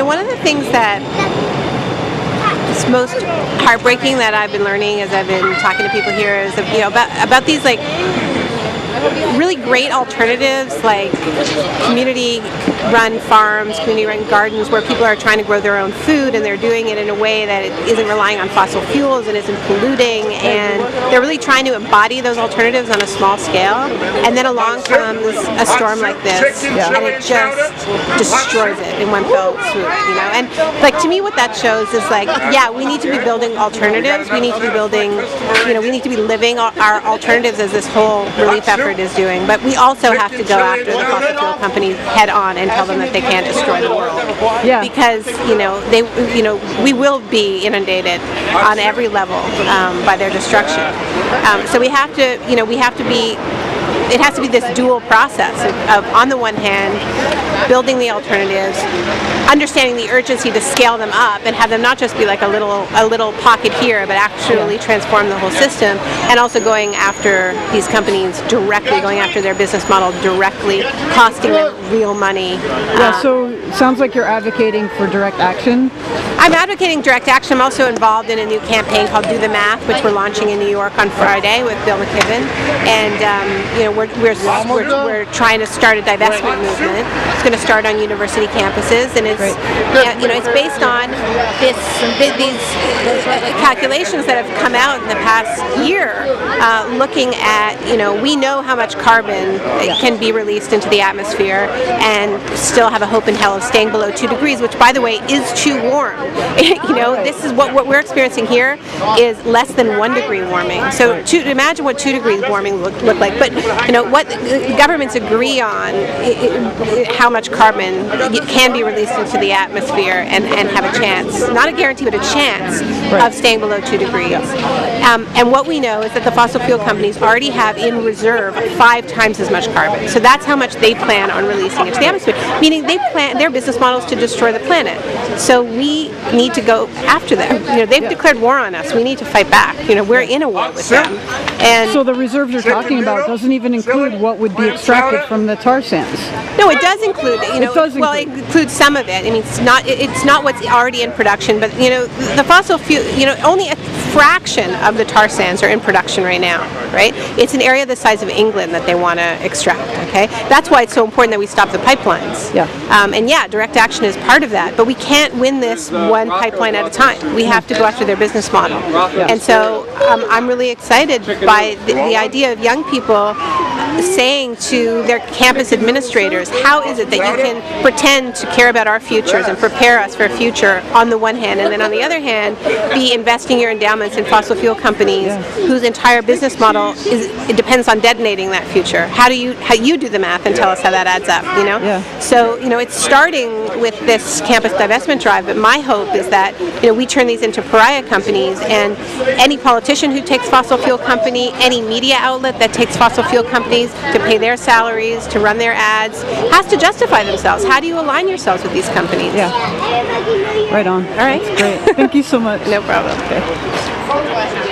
one of the things that is most heartbreaking that I've been learning as I've been talking to people here is, about these like really great alternatives, like community-run farms, community-run gardens, where people are trying to grow their own food, and they're doing it in a way that it isn't relying on fossil fuels and isn't polluting, and they're really trying to embody those alternatives on a small scale. And then along comes a storm like this, and it just destroys it in one fell swoop. And like, to me, what that shows is like, yeah, we need to be building alternatives. We need to be building, we need to be living our alternatives as this whole relief effort is doing, but we also have to go after the fossil fuel companies head on and tell them that they can't destroy the world. Yeah. Because we will be inundated on every level by their destruction. So we have to be. It has to be this dual process of, on the one hand, building the alternatives, understanding the urgency to scale them up and have them not just be like a little pocket here, but actually transform the whole system, and also going after these companies directly, going after their business model directly, costing them real money. So it sounds like you're advocating for direct action. I'm advocating direct action. I'm also involved in a new campaign called Do the Math, which we're launching in New York on Friday with Bill McKibben, and we're trying to start a divestment movement. It's going to start on university campuses, and it's it's based on these calculations that have come out in the past year, looking at we know how much carbon can be released into the atmosphere and still have a hope in hell of staying below 2 degrees, which, by the way, is too warm. This is what we're experiencing here is less than 1 degree warming. So imagine what 2 degrees warming look like. But what governments agree on how much carbon can be released into the atmosphere and have a chance, not a guarantee, but a chance of staying below 2 degrees. And what we know is that the fossil fuel companies already have in reserve 5 times as much carbon. So that's how much they plan on releasing into the atmosphere, meaning they plan their business models to destroy the planet. So we need to go after them. They've declared war on us. We need to fight back. We're in a war with them. And so the reserves you're talking about doesn't even include what would be extracted from the tar sands. No, it does include. It includes some of it. I mean, it's not what's already in production, but the fossil fuel. Only a fraction of the tar sands are in production right now. Right? It's an area the size of England that they want to extract. Okay, that's why it's so important that we stop the pipelines. Yeah. And direct action is part of that. But we can't win this one pipeline at a time. We have to go after their business model. And so I'm really excited by the idea of young people saying to their campus administrators, how is it that you can pretend to care about our futures and prepare us for a future on the one hand, and then on the other hand, be investing your endowments in fossil fuel companies whose entire business model it depends on detonating that future. How you do the math and tell us how that adds up, So, it's starting with this campus divestment drive, but my hope is that, we turn these into pariah companies, and any politician who takes fossil fuel company, any media outlet that takes fossil fuel companies to pay their salaries, to run their ads, has to justify themselves. How do you align yourselves with these companies? Yeah. Right on. All right. That's great. Thank you so much. No problem. Okay.